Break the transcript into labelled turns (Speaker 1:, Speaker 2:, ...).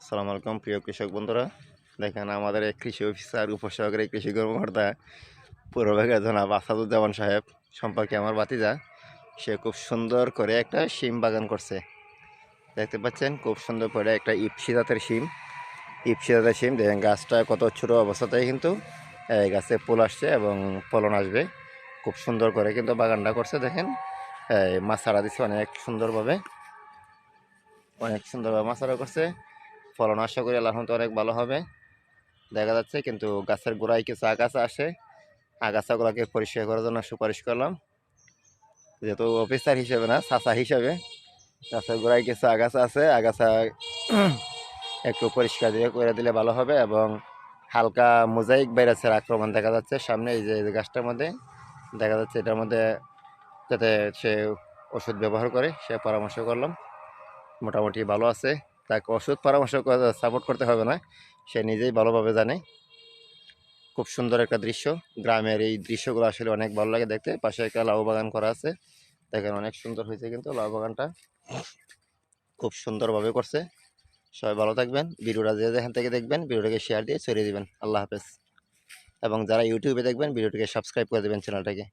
Speaker 1: আসসালামু আলাইকুম প্রিয় কৃষক বন্ধুরা। দেখেন আমাদের এক কৃষি অফিসার উপসহকারী কৃষি কর্মকর্তা পূর্বভাগে জনাব আসাদুজ্জামান সাহেব সম্পর্কে আমার ভাতিজা, সে খুব সুন্দর করে একটা শিম বাগান করছে। দেখতে পাচ্ছেন খুব সুন্দর করে একটা ইপসি জাতের শিম দেখেন গাছটা কত ছোটো অবস্থাতেই কিন্তু গাছে ফুল আসছে এবং ফলন আসবে। খুব সুন্দর করে কিন্তু বাগানটা করছে। দেখেন মাছাড়া দিচ্ছে অনেক সুন্দরভাবে মাছাড়া করছে। ফলন আশা করি আল্লাহর রহমতে অনেক ভালো হবে। দেখা যাচ্ছে কিন্তু গাছের গোড়ায় কিছু আগাছা আসে, আগাছাগুলোকে পরিষ্কার করার জন্য সুপারিশ করলাম, যেহেতু অফিসার হিসেবে না চাচা হিসেবে। গাছের গোড়ায় কিছু আগাছা আছে, আগাছা একটু পরিষ্কার দিয়ে করে দিলে ভালো হবে। এবং হালকা মোজাইক ভাইরাসের আক্রমণ দেখা যাচ্ছে সামনে, এই যে গাছটার মধ্যে দেখা যাচ্ছে, এটার মধ্যে যাতে সে ওষুধ ব্যবহার করে সে পরামর্শ করলাম। মোটামুটি ভালো আছে, তাকে ওষুধ পরামর্শ সাপোর্ট করতে হবে না, সে নিজেই ভালোভাবে জানে। খুব সুন্দর একটা দৃশ্য, গ্রামের এই দৃশ্যগুলো আসলে অনেক ভালো লাগে দেখতে। পাশে একটা লাউ বাগান করা আছে, দেখেন অনেক সুন্দর হয়েছে কিন্তু লাউ বাগানটা খুব সুন্দরভাবে করছে। সবাই ভালো থাকবেন, ভিডিওটা যে যেখান থেকে দেখবেন ভিডিওটাকে শেয়ার দিয়ে ছড়িয়ে দিবেন। আল্লাহ হাফেজ। এবং যারা ইউটিউবে দেখবেন ভিডিওটিকে সাবস্ক্রাইব করে দেবেন চ্যানেলটাকে।